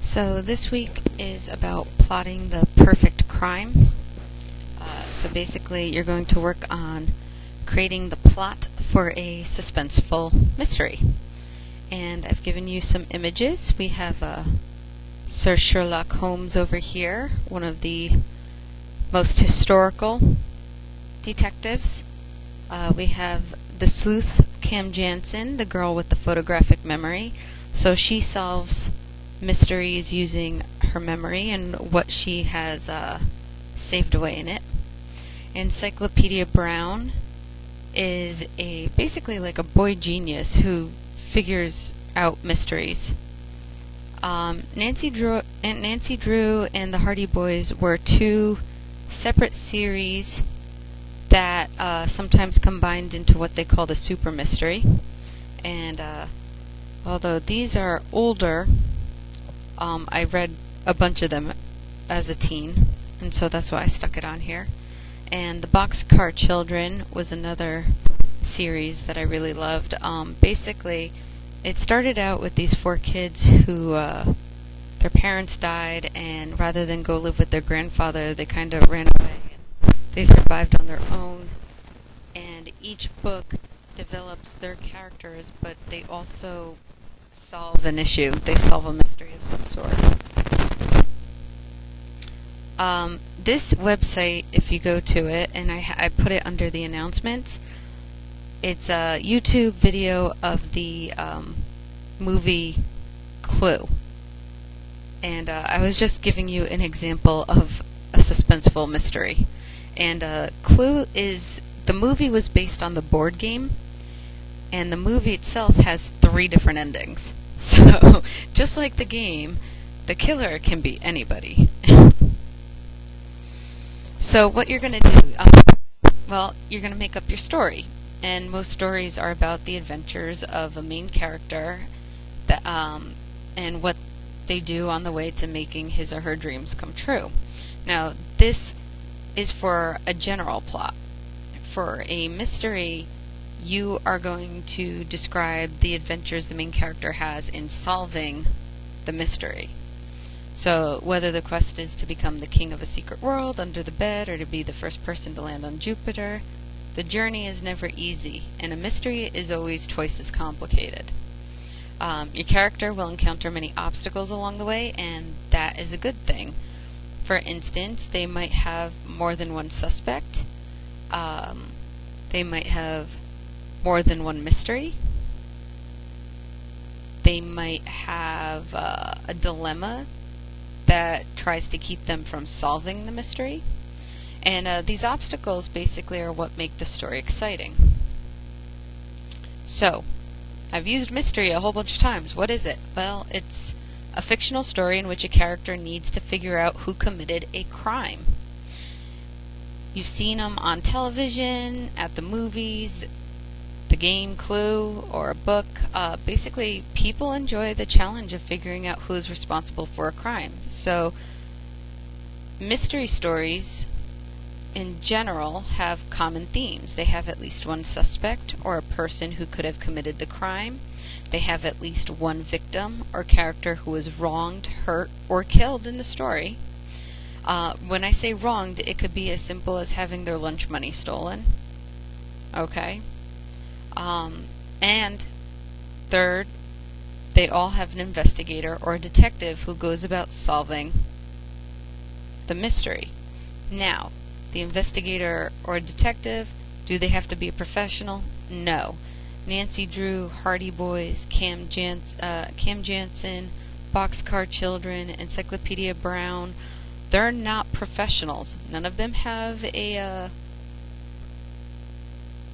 So this week is about plotting the perfect crime. So basically you're going to work on creating the plot for a suspenseful mystery. And I've given you some images. We have Sir Sherlock Holmes over here, one of the most historical detectives. We have the sleuth Cam Jansen, the girl with the photographic memory. So she solves mysteries using her memory and what she has saved away in it. Encyclopedia Brown is basically like a boy genius who figures out mysteries. Nancy Drew and the Hardy Boys were two separate series that sometimes combined into what they called a super mystery. And although these are older, I read a bunch of them as a teen, and so that's why I stuck it on here. And the Boxcar Children was another series that I really loved. Basically, it started out with these four kids who their parents died, and rather than go live with their grandfather, they kind of ran away. They survived on their own, and each book develops their characters, but they also solve an issue. They solve a mystery of some sort. This website, if you go to it, and I put it under the announcements, it's a YouTube video of the movie Clue. And I was just giving you an example of a suspenseful mystery. And Clue the movie was based on the board game, and the movie itself has 3 different endings. So, just like the game, the killer can be anybody. So what you're going to do, you're going to make up your story. And most stories are about the adventures of a main character that, and what they do on the way to making his or her dreams come true. Now, this is for a general plot. For a mystery, you are going to describe the adventures the main character has in solving the mystery. So, whether the quest is to become the king of a secret world under the bed or to be the first person to land on Jupiter, the journey is never easy, and a mystery is always twice as complicated. Your character will encounter many obstacles along the way, and that is a good thing. For instance, they might have more than one suspect. They might have more than one mystery. They might have a dilemma that tries to keep them from solving the mystery. And these obstacles basically are what make the story exciting. So, I've used mystery a whole bunch of times. What is it? Well, it's a fictional story in which a character needs to figure out who committed a crime. You've seen them on television, at the movies, the game Clue, or a book. Basically, people enjoy the challenge of figuring out who is responsible for a crime. So, mystery stories in general have common themes. They have at least one suspect or a person who could have committed the crime. They have at least one victim or character who was wronged, hurt, or killed in the story. When I say wronged, it could be as simple as having their lunch money stolen. Okay? And third, they all have an investigator or a detective who goes about solving the mystery. Now, the investigator or detective, do they have to be a professional? No. Nancy Drew, Hardy Boys, Cam Jansen, Boxcar Children, Encyclopedia Brown, they're not professionals. None of them have a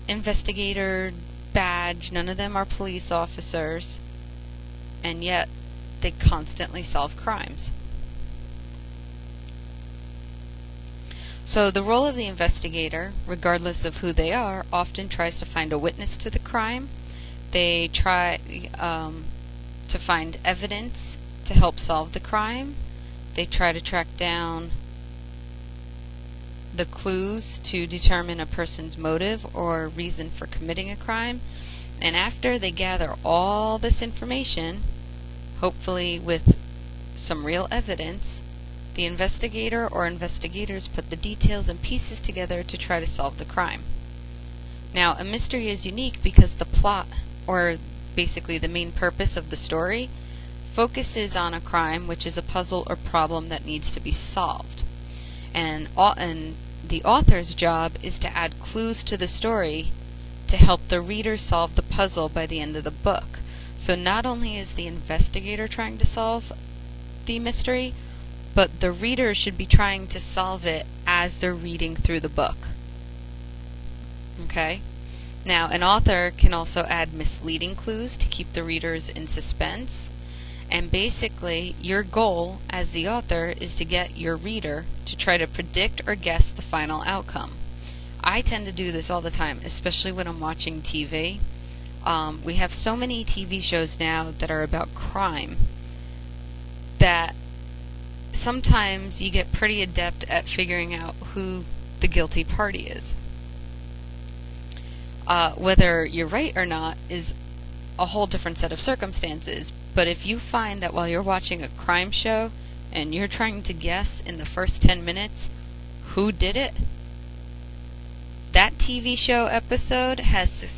investigator badge. None of them are police officers. And yet, they constantly solve crimes. So the role of the investigator, regardless of who they are, often tries to find a witness to the crime. They try to find evidence to help solve the crime. They try to track down the clues to determine a person's motive or reason for committing a crime. And after they gather all this information, hopefully with some real evidence, the investigator or investigators put the details and pieces together to try to solve the crime. Now, a mystery is unique because the plot, or basically the main purpose of the story, focuses on a crime, which is a puzzle or problem that needs to be solved. And the author's job is to add clues to the story to help the reader solve the puzzle by the end of the book. So not only is the investigator trying to solve the mystery, but the reader should be trying to solve it as they're reading through the book. Okay? Now, an author can also add misleading clues to keep the readers in suspense. And basically, your goal as the author is to get your reader to try to predict or guess the final outcome. I tend to do this all the time, especially when I'm watching TV. We have so many TV shows now that are about crime that sometimes you get pretty adept at figuring out who the guilty party is. Whether you're right or not is a whole different set of circumstances, but if you find that while you're watching a crime show and you're trying to guess in the first 10 minutes who did it, that TV show episode has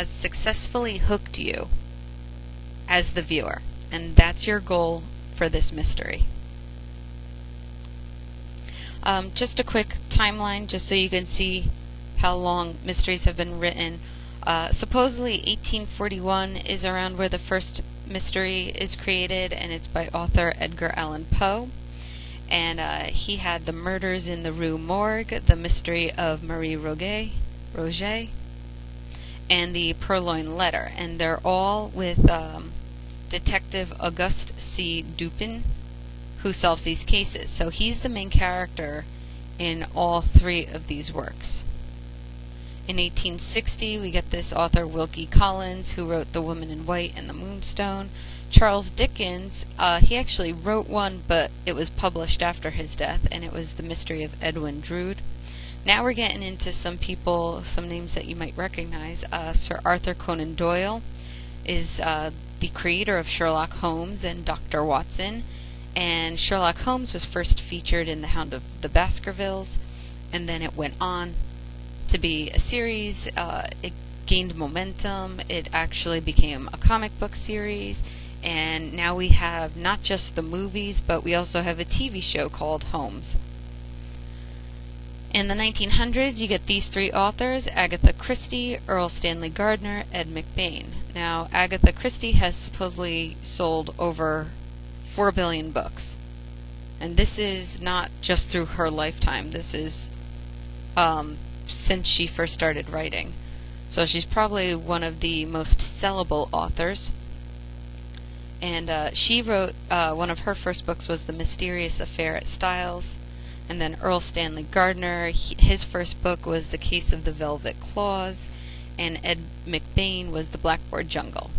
successfully hooked you as the viewer, and that's your goal for this mystery. Just a quick timeline, just so you can see how long mysteries have been written. Supposedly 1841 is around where the first mystery is created, and it's by author Edgar Allan Poe. And he had The Murders in the Rue Morgue, The Mystery of Marie Roget, and The Purloined Letter. And they're all with Detective Auguste C. Dupin, who solves these cases. So he's the main character in all three of these works. In 1860, we get this author Wilkie Collins, who wrote The Woman in White and The Moonstone. Charles Dickens, he actually wrote one, but it was published after his death, and it was The Mystery of Edwin Drood. Now we're getting into some people, some names that you might recognize. Sir Arthur Conan Doyle is the creator of Sherlock Holmes and Dr. Watson, and Sherlock Holmes was first featured in The Hound of the Baskervilles, and then it went on to be a series. It gained momentum. It actually became a comic book series, and now we have not just the movies, but we also have a TV show called Holmes. In the 1900s, you get these three authors: Agatha Christie, Earl Stanley Gardner, Ed McBain. Now, Agatha Christie has supposedly sold over 4 billion books, and this is not just through her lifetime. This is since she first started writing. So she's probably one of the most sellable authors. And she wrote, one of her first books was The Mysterious Affair at Styles. And then Earl Stanley Gardner, his first book was The Case of the Velvet Claws. And Ed McBain was The Blackboard Jungle.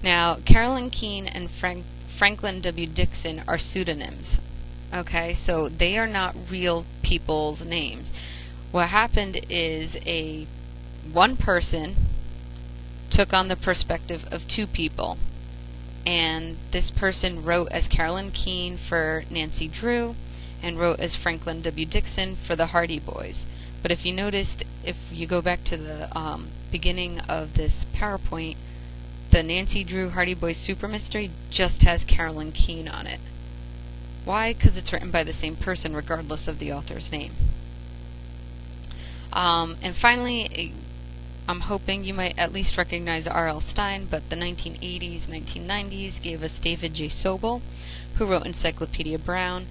Now, Carolyn Keene and Franklin W. Dixon are pseudonyms. Okay, so they are not real people's names. What happened is one person took on the perspective of two people, and this person wrote as Carolyn Keene for Nancy Drew and wrote as Franklin W. Dixon for the Hardy Boys. But if you noticed, if you go back to the beginning of this PowerPoint, the Nancy Drew Hardy Boys Super Mystery just has Carolyn Keene on it. Why? Because it's written by the same person regardless of the author's name. And finally, I'm hoping you might at least recognize R.L. Stine, but the 1980s, 1990s gave us David J. Sobel, who wrote Encyclopedia Brown,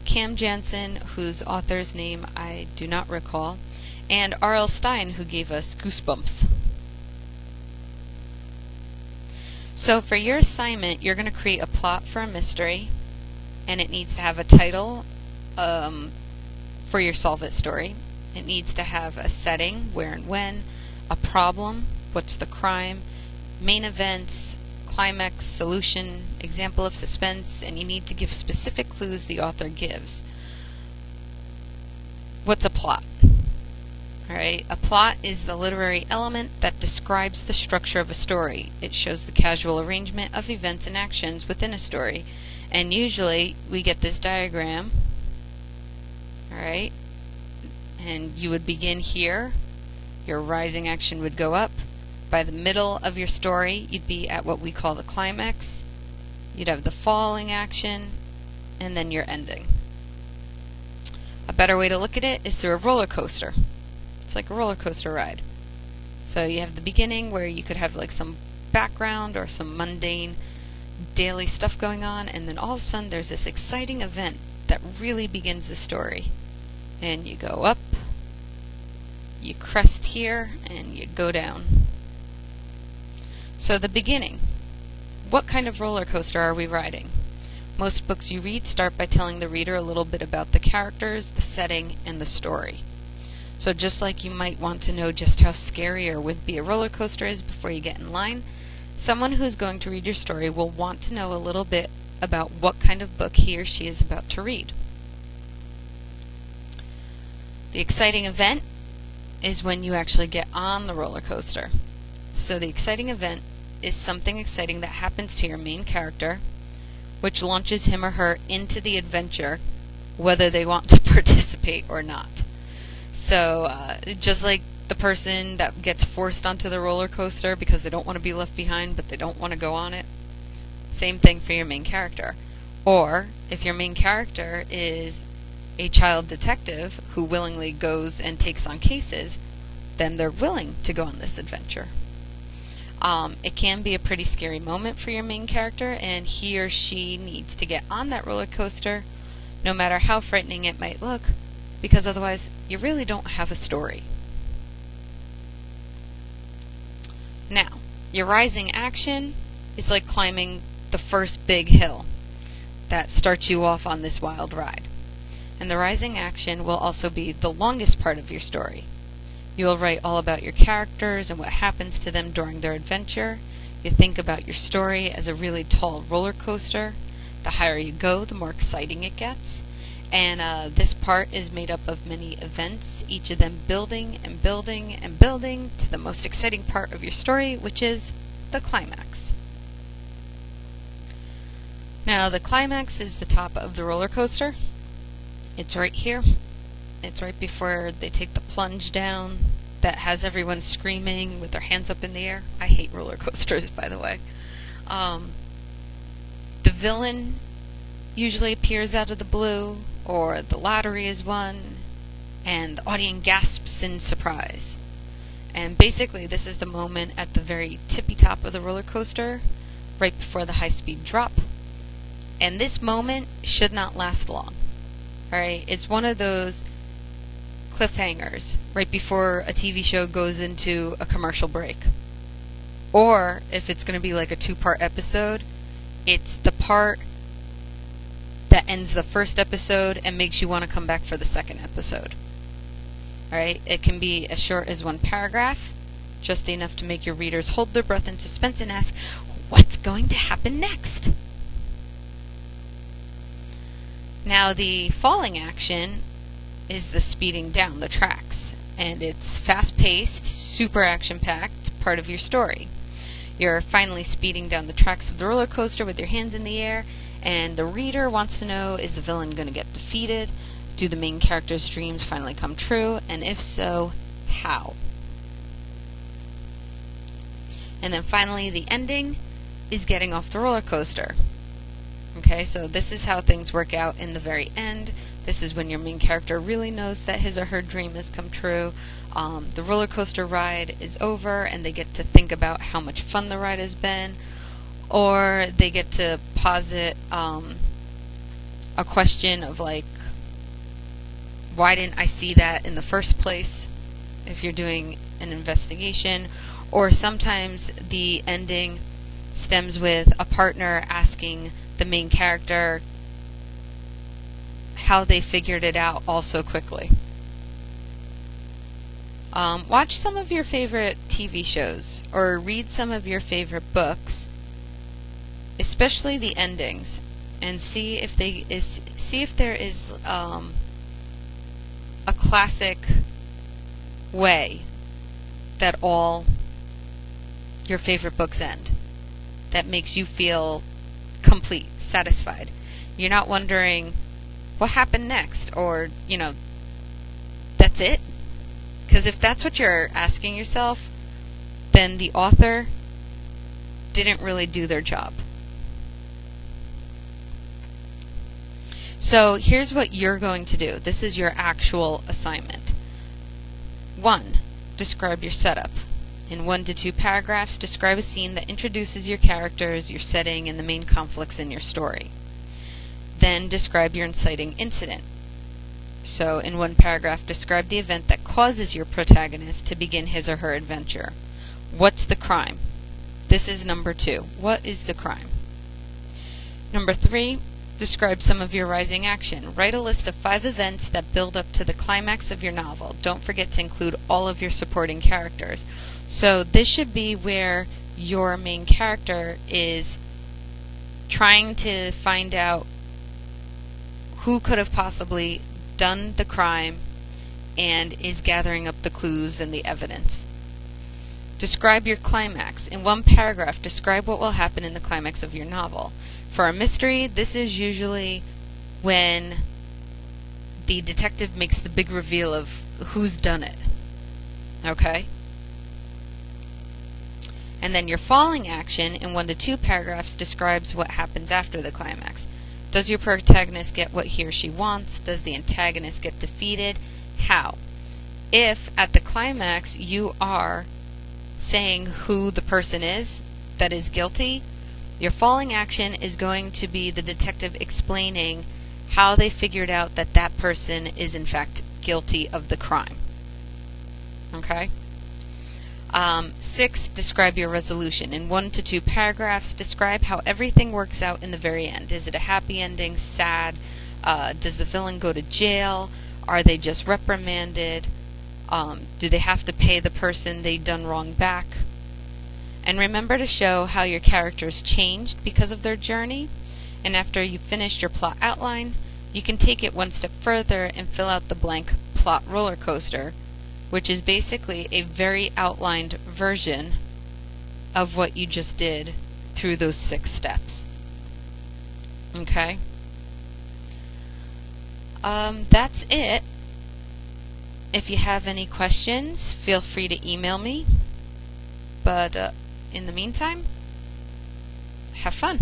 Cam Jansen, whose author's name I do not recall, and R.L. Stine, who gave us Goosebumps. So for your assignment, you're going to create a plot for a mystery, and it needs to have a title for your Solve It story. It needs to have a setting, where and when, a problem, what's the crime, main events, climax, solution, example of suspense, and you need to give specific clues the author gives. What's a plot? Alright, a plot is the literary element that describes the structure of a story. It shows the casual arrangement of events and actions within a story, And usually we get this diagram, alright, and you would begin here. Your rising action would go up. By the middle of your story, you'd be at what we call the climax. You'd have the falling action, and then your ending. A better way to look at it is through a roller coaster. It's like a roller coaster ride. So you have the beginning where you could have like some background or some mundane daily stuff going on, and then all of a sudden there's this exciting event that really begins the story. And you go up, you crest here, and you go down. So the beginning. What kind of roller coaster are we riding? Most books you read start by telling the reader a little bit about the characters, the setting, and the story. So just like you might want to know just how scary or wimpy a roller coaster is before you get in line, someone who's going to read your story will want to know a little bit about what kind of book he or she is about to read. The exciting event is when you actually get on the roller coaster. So the exciting event is something exciting that happens to your main character, which launches him or her into the adventure, whether they want to participate or not. So just like the person that gets forced onto the roller coaster because they don't want to be left behind but they don't want to go on it, same thing for your main character. Or if your main character is a child detective who willingly goes and takes on cases, then they're willing to go on this adventure. It can be a pretty scary moment for your main character, and he or she needs to get on that roller coaster no matter how frightening it might look, because otherwise you really don't have a story. Now, your rising action is like climbing the first big hill that starts you off on this wild ride. And the rising action will also be the longest part of your story. You will write all about your characters and what happens to them during their adventure. You think about your story as a really tall roller coaster. The higher you go, the more exciting it gets. And this part is made up of many events, each of them building and building and building to the most exciting part of your story, which is the climax. Now, the climax is the top of the roller coaster. It's right here. It's right before they take the plunge down that has everyone screaming with their hands up in the air. I hate roller coasters, by the way. The villain usually appears out of the blue, or the lottery is won, and the audience gasps in surprise. And basically, this is the moment at the very tippy top of the roller coaster, right before the high-speed drop. And this moment should not last long. Alright, it's one of those cliffhangers right before a TV show goes into a commercial break. Or, if it's going to be like a 2-part episode, it's the part that ends the first episode and makes you want to come back for the second episode. Alright, it can be as short as 1 paragraph, just enough to make your readers hold their breath in suspense and ask, what's going to happen next? Now, the falling action is the speeding down the tracks, and it's fast-paced, super action-packed part of your story. You're finally speeding down the tracks of the roller coaster with your hands in the air, and the reader wants to know, is the villain going to get defeated? Do the main character's dreams finally come true? And if so, how? And then finally, the ending is getting off the roller coaster. Okay, so this is how things work out in the very end. This is when your main character really knows that his or her dream has come true. The roller coaster ride is over, and they get to think about how much fun the ride has been, or they get to posit a question of like, why didn't I see that in the first place, if you're doing an investigation. Or sometimes the ending stems with a partner asking the main character how they figured it out all so quickly. Watch some of your favorite TV shows or read some of your favorite books, especially the endings, and see if there is a classic way that all your favorite books end that makes you feel complete, satisfied. You're not wondering what happened next, or, that's it? Because if that's what you're asking yourself, then the author didn't really do their job. So here's what you're going to do. This is your actual assignment. 1. Describe your setup. In 1 to 2 paragraphs, describe a scene that introduces your characters, your setting, and the main conflicts in your story. Then describe your inciting incident. So in 1 paragraph, describe the event that causes your protagonist to begin his or her adventure. What's the crime? This is number 2. What is the crime? Number 3, describe some of your rising action. Write a list of 5 events that build up to the climax of your novel. Don't forget to include all of your supporting characters. So this should be where your main character is trying to find out who could have possibly done the crime and is gathering up the clues and the evidence. Describe your climax. In 1 paragraph, describe what will happen in the climax of your novel. For a mystery, this is usually when the detective makes the big reveal of who's done it. Okay? And then your falling action in 1 to 2 paragraphs describes what happens after the climax. Does your protagonist get what he or she wants? Does the antagonist get defeated? How? If at the climax you are saying who the person is that is guilty, your falling action is going to be the detective explaining how they figured out that that person is in fact guilty of the crime. Okay? 6, describe your resolution. In 1 to 2 paragraphs, describe how everything works out in the very end. Is it a happy ending? Sad? Does the villain go to jail? Are they just reprimanded? Do they have to pay the person they done wrong back? And remember to show how your characters changed because of their journey. And after you've finished your plot outline, you can take it 1 step further and fill out the blank plot roller coaster, which is basically a very outlined version of what you just did through those 6 steps. Okay? That's it. If you have any questions, feel free to email me. But in the meantime, have fun.